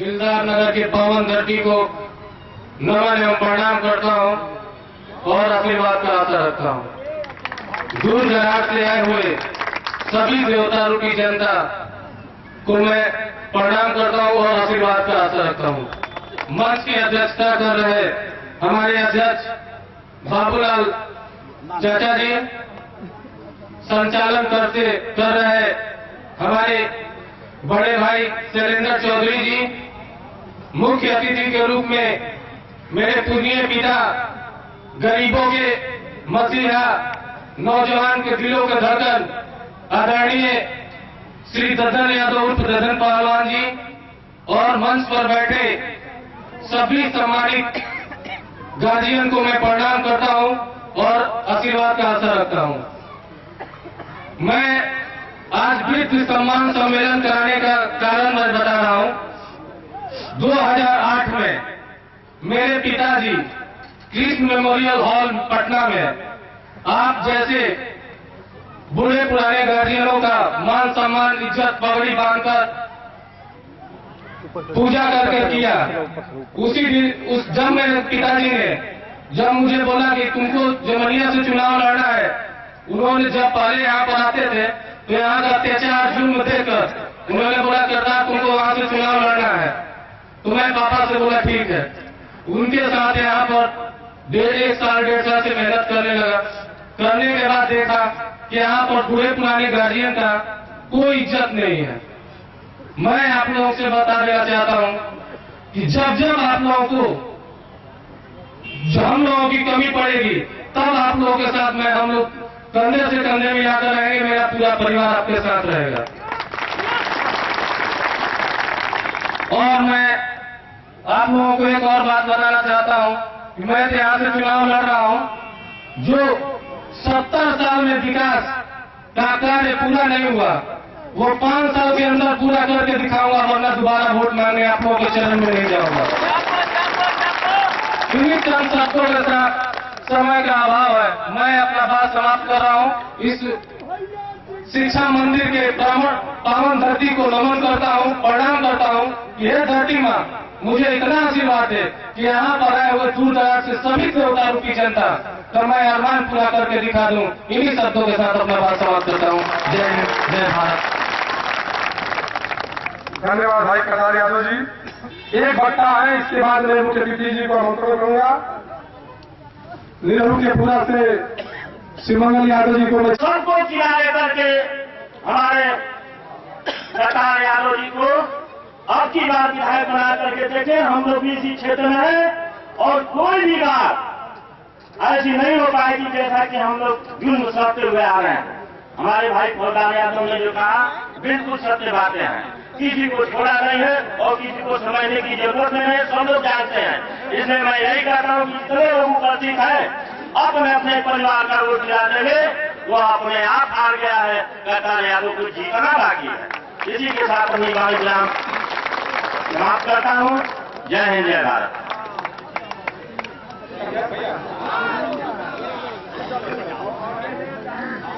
दिलदार नगर की पावन धरती को नमन एवं प्रणाम करता हूं और आशीर्वाद का आशा रखता हूं। दूर दराज से आए हुए सभी देवता रूपी जनता को मैं प्रणाम करता हूं और आशीर्वाद का आशा रखता हूं। मंच की अध्यक्षता कर रहे हमारे अध्यक्ष बाबूलाल चाचा जी, संचालन कर रहे हमारे बड़े भाई शैलेंद्र चौधरी जी, मुख्य अतिथि के रूप में मेरे पूजनीय पिता, गरीबों के मसीहा, नौजवान के दिलों के धड़कन आदरणीय श्री ददन यादव उर्फ ददन पहलवान जी, और मंच पर बैठे सभी सम्मानित गार्जियन को मैं प्रणाम करता हूं और आशीर्वाद का आशा रखता हूं। मैं आज वृद्ध सम्मान सम्मेलन कराने का कारण मैं बता रहा हूं। 2008 में मेरे पिताजी कृष्ण मेमोरियल हॉल पटना में आप जैसे बूढ़े पुराने गार्जियनों का मान सम्मान, इज्जत, पगड़ी बांधकर पूजा करके किया। उसी दिन जब मेरे पिताजी ने जब मुझे बोला कि तुमको जमनिया से चुनाव लड़ना है, उन्होंने जब पहले यहाँ पर आते थे तो यहाँ का अत्याचार जुल्म देखकर उन्होंने बोला सरदार तुमको वहां से चुनाव लड़ना है। तो मैं पापा से बोला ठीक है। उनके साथ यहाँ पर डेढ़ साल से मेहनत करने लगा। करने के बाद देखा कि यहाँ पर बूढ़े पुराने गार्जियन का कोई इज्जत नहीं है। मैं आप लोगों से बता देना चाहता हूं कि जब जब आप लोगों को हम लोगों की कमी पड़ेगी तब आप लोगों के साथ मैं हम लोग कंधे से कंधे मिलाकर रहेंगे। मेरा पूरा परिवार आपके साथ रहेगा। और मैं आप लोगों को एक और बात बताना चाहता हूं कि मैं यहाँ से चुनाव लड़ रहा हूं। जो 70 साल में विकास का कार्य पूरा नहीं हुआ वो 5 साल के अंदर पूरा करके दिखाऊंगा, वरना दोबारा वोट मांगने आप लोगों के चरण में नहीं जाऊंगा। क्योंकि चंद शब्दों के साथ समय का अभाव है। मैं अपना बात समाप्त कर रहा हूं। इस शिक्षा मंदिर के पावन धरती को नमन करता हूं, प्रणाम करता हूं कि हे धरती मां, मुझे इतना आशीर्वाद है कि यहाँ पर आए हुए दूर दराज से सभी देवता रूपी जनता का मैं अरमान पूरा करके दिखा दूं। इन्हीं शब्दों के साथ अपना बात समाप्त करता हूं। जय हिंद, जय भारत। धन्यवाद भाई कटार यादव जी। एक भट्टा है, इसके बाद मैं मुख्य अतिथि जी को आमंत्रण करूंगा। नेहरू के पूरा से श्रीमंगल यादव जी को सबको किनारे करके हमारे कटार यादव जी को अब की बार विधायक बना करके देखें। हम लोग भी इसी क्षेत्र में हैं और कोई भी बात ऐसी नहीं हो पाएगी जैसा कि हम लोग जुल्म सहते हुए आ रहे हैं। हमारे भाई फौजदार यादव ने जो कहा बिल्कुल सत्य बातें हैं। किसी को छोड़ा नहीं है और किसी को समझने की जरूरत नहीं है, सब लोग जानते हैं। इसलिए मैं यही कहता हूँ कि इतने लोगों का ठीक है, अपने अपने परिवार का वोट दिला देंगे, वो अपने आप हार गया है। कटार यादव को जीतना बाकी है। इसी के साथ अपनी बात विराम समाप्त करता हूँ। जय हिंद, जय भारत।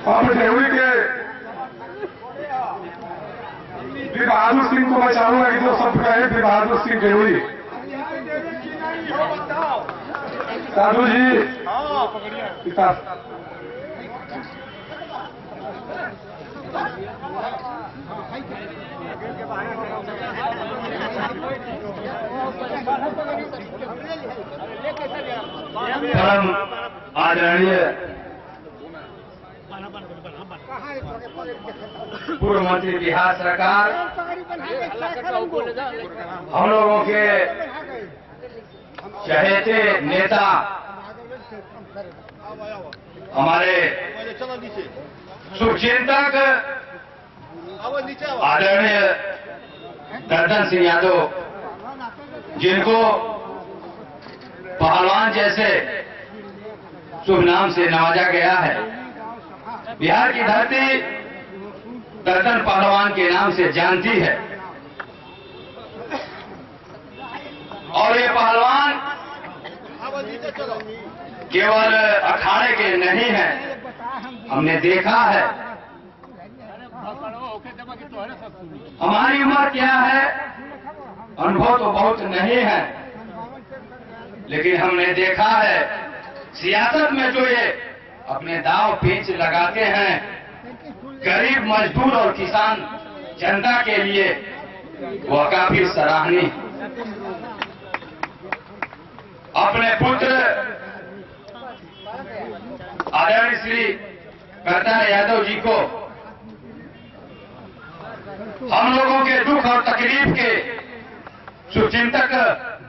अब देवरी के फिर बहादुर सिंह को मैं चाहूंगा कि जो सब कहे फिर बहादुर सिंह देवरी। साधु जी विकास परम आदरणीय पूर्व मंत्री बिहार सरकार, हम लोगों के चहेते नेता, हमारे शुभचिंतक आदरणीय ददन सिंह यादव, जिनको पहलवान जैसे शुभ नाम से नवाजा गया है। बिहार की धरती ददन पहलवान के नाम से जानती है और ये पहलवान केवल अखाड़े के नहीं है, हमने देखा है। हमारी उम्र क्या है अनुभव तो बहुत नहीं है, लेकिन हमने देखा है सियासत में जो ये अपने दाव पेच लगाते हैं गरीब मजदूर और किसान जनता के लिए, वह काफी सराहनीय। अपने पुत्र आदरणीय श्री करतार यादव जी को हम लोगों के दुख और तकलीफ के शुभचिंतक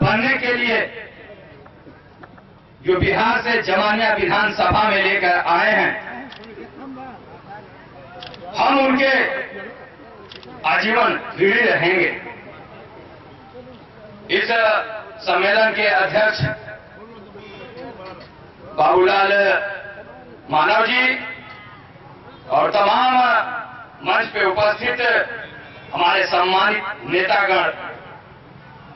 बनने के लिए जो बिहार से जमानिया विधानसभा में लेकर आए हैं, हम उनके आजीवन ऋणी रहेंगे। इस सम्मेलन के अध्यक्ष बाबूलाल मानव जी और तमाम मंच पे उपस्थित हमारे सम्मानित नेतागण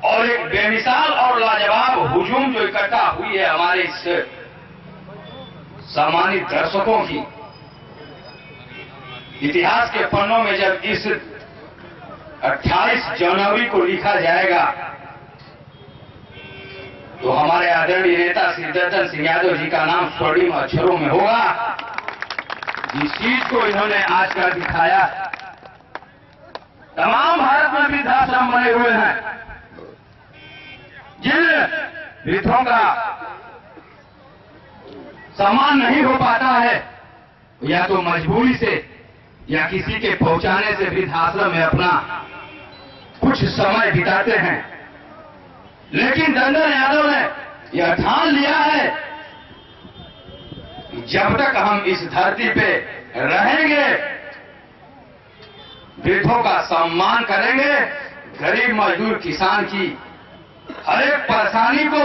और एक बेमिसाल और लाजवाब हुजूम जो इकट्ठा हुई है हमारे इस सम्मानित दर्शकों की, इतिहास के पन्नों में जब इस 28 जनवरी को लिखा जाएगा तो हमारे आदरणीय नेता श्री दर्शन सिंह यादव जी का नाम स्वर्णिम अक्षरों में होगा। जिस चीज को इन्होंने आज कर दिखाया, तमाम भारत में वृद्धाश्रम बने हुए हैं, जिन वृद्धों का सम्मान नहीं हो पाता है, या तो मजबूरी से या किसी के पहुंचाने से वृद्धाश्रम में अपना कुछ समय बिताते हैं। लेकिन दंदन यादव ने यह ठान लिया है कि जब तक हम इस धरती पे रहेंगे वृद्धों का सम्मान करेंगे, गरीब मजदूर किसान की हर एक परेशानी को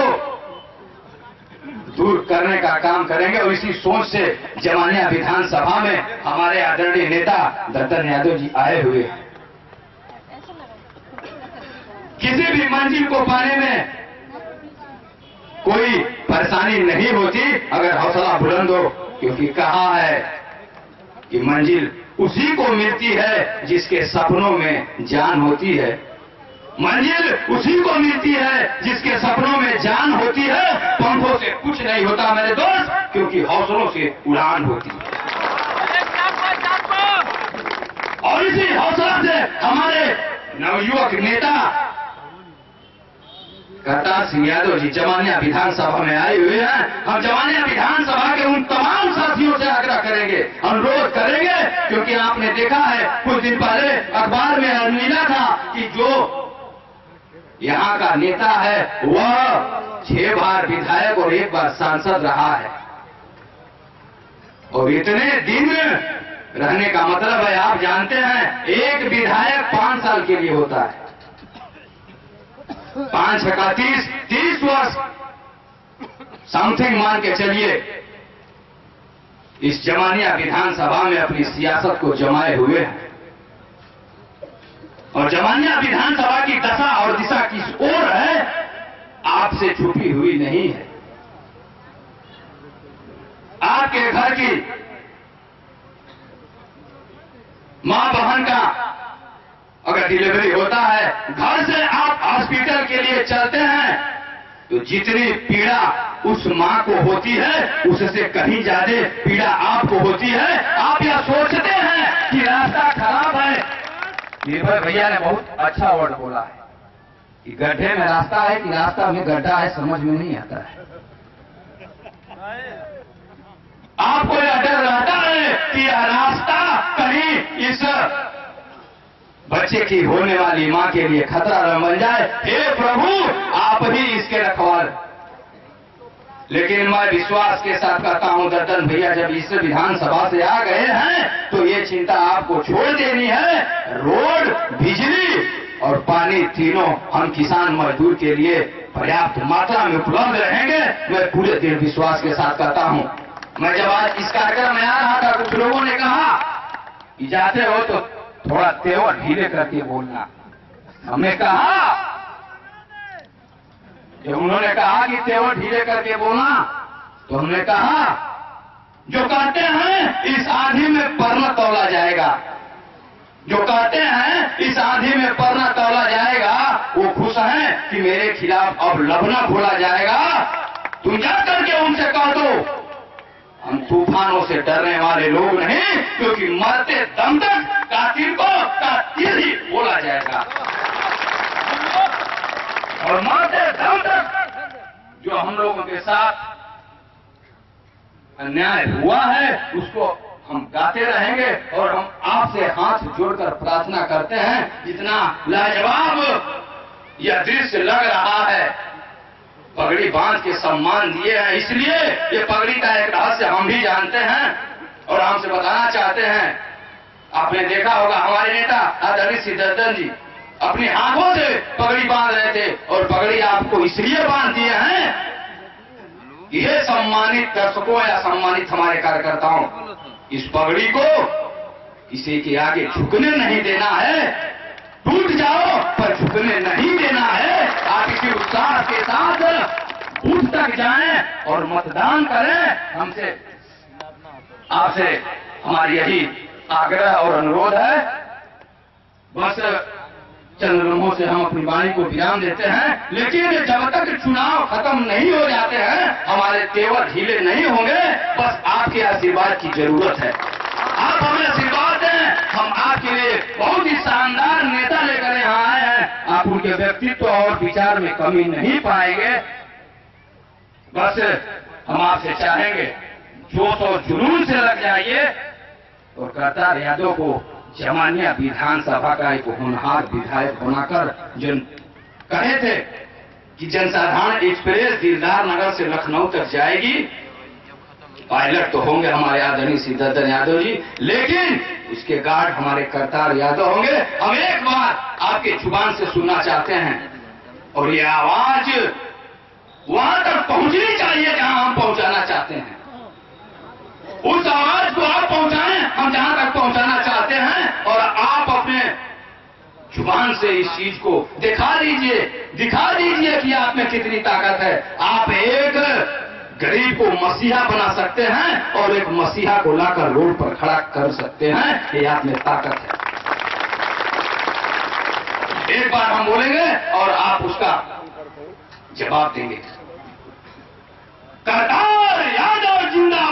दूर करने का काम करेंगे। और इसी सोच से जमानिया विधानसभा में हमारे आदरणीय नेता दंदन यादव जी आए हुए हैं। किसी भी मंजिल को पाने में कोई परेशानी नहीं होती अगर हौसला बुलंद हो, क्योंकि कहा है कि मंजिल उसी को मिलती है जिसके सपनों में जान होती है। मंजिल उसी को मिलती है जिसके सपनों में जान होती है। पंखों से कुछ नहीं होता मेरे दोस्त, क्योंकि हौसलों से उड़ान होती है। और इसी हौसला से हमारे नवयुवक नेता करतार सिंह यादव जी जमानिया विधानसभा में आए हुए हैं। हम जमानिया विधानसभा के उन तमाम साथियों से आग्रह करेंगे, अनुरोध करेंगे, क्योंकि आपने देखा है कुछ दिन पहले अखबार में मिला था कि जो यहाँ का नेता है वह 6 बार विधायक और 1 बार सांसद रहा है। और इतने दिन रहने का मतलब है, आप जानते हैं, एक विधायक 5 साल के लिए होता है। 5 छक्का 30 वर्ष समथिंग मान के चलिए इस जमानिया विधानसभा में अपनी सियासत को जमाए हुए हैं। और जमानिया विधानसभा की दशा और दिशा किस ओर है आपसे छुपी हुई नहीं है। आपके घर की मां बहन का अगर डिलीवरी होता है, घर से आप हॉस्पिटल के लिए चलते हैं, तो जितनी पीड़ा उस मां को होती है उससे कहीं ज्यादा पीड़ा आपको होती है। आप यह सोचते हैं कि रास्ता खराब है। निर्भय भैया ने बहुत अच्छा वर्ड बोला है कि गड्ढे में रास्ता है कि रास्ता में गड्ढा है, समझ में नहीं आता है। आपको यह डर रहता है कि यह रास्ता कहीं इस बच्चे की होने वाली मां के लिए खतरा न बन जाए। हे प्रभु, आप ही इसके रखवाल। लेकिन मैं विश्वास के साथ कहता हूं, दर्शन भैया जब इस विधानसभा से आ गए हैं तो ये चिंता आपको छोड़ देनी है। रोड, बिजली और पानी तीनों हम किसान मजदूर के लिए पर्याप्त मात्रा में उपलब्ध रहेंगे। मैं पूरे दृढ़ विश्वास के साथ कहता हूं। मैं जब आज इस कार्यक्रम में आ रहा था, कुछ लोगों ने कहा कि जाते हो तो थोड़ा तेवर ढीले करके बोलना। हमने कहा, जब उन्होंने कहा कि तेवर ढीले करके बोलना, तो हमने कहा जो कहते हैं इस आंधी में परना तौला जाएगा, जो कहते हैं इस आंधी में परना तौला जाएगा, वो खुश मेरे खिलाफ अब लबना खोला जाएगा, तुम जा करके उनसे कह दो हम तूफानों से डरने वाले लोग नहीं, क्योंकि मरते दम तक कातिल को कातिल ही बोला जाएगा। और मरते दम तक जो हम लोगों के साथ अन्याय हुआ है उसको हम गाते रहेंगे। और हम आपसे हाथ जोड़कर प्रार्थना करते हैं, जितना लाजवाब यह दृश्य लग रहा है, पगड़ी बांध के सम्मान दिए हैं, इसलिए ये पगड़ी का एक रहस्य हम भी जानते हैं और हमसे बताना चाहते हैं। आपने देखा होगा हमारे नेता आदरणीय सिद्धर्धन जी अपने हाथों से पगड़ी बांध रहे थे, और पगड़ी आपको इसलिए बांध दिए हैं, ये सम्मानित दर्शकों या सम्मानित हमारे कार्यकर्ताओं, इस पगड़ी को किसी के आगे झुकने नहीं देना है। टूट जाओ पर झुकने नहीं देना है। आप इसी उत्साह के साथ बूथ तक जाएं और मतदान करें। हमसे आपसे हमारी यही आग्रह और अनुरोध है। बस चंद लम्हों से हम अपनी वाणी को विराम देते हैं, लेकिन जब तक चुनाव खत्म नहीं हो जाते हैं हमारे तेवर ढीले नहीं होंगे। बस आपके आशीर्वाद की जरूरत है। आप हमें आशीर्वाद दें, हम आपके लिए बहुत ही शानदार नेता लेकर यहाँ आए हैं। आप उनके व्यक्तित्व और विचार में कमी नहीं पाएंगे। बस हम आपसे चाहेंगे जोश और जुनून से लग जाइए और करतार यादव को जमानिया विधानसभा का एक होनहार विधायक बनाकर जो कहे थे कि जनसाधारण एक्सप्रेस दिलदार नगर से लखनऊ तक जाएगी, पायलट तो होंगे हमारे आदरणीय सिद्धर्धन यादव जी, लेकिन उसके गार्ड हमारे करतार यादव होंगे। हम एक बार आपके जुबान से सुनना चाहते हैं और ये आवाज वहां तक पहुंचनी चाहिए जहां हम पहुंचाना चाहते हैं। उस आवाज को आप पहुंचाएं हम जहां तक पहुंचाना चाहते हैं, और आप अपने जुबान से इस चीज को दिखा दीजिए कि आप में कितनी ताकत है। आप एक गरीब को मसीहा बना सकते हैं और एक मसीहा को लाकर रोड पर खड़ा कर सकते हैं। ये आप में ताकत है। एक बार हम बोलेंगे और आप उसका जवाब देंगे। करतार यादव जिंदा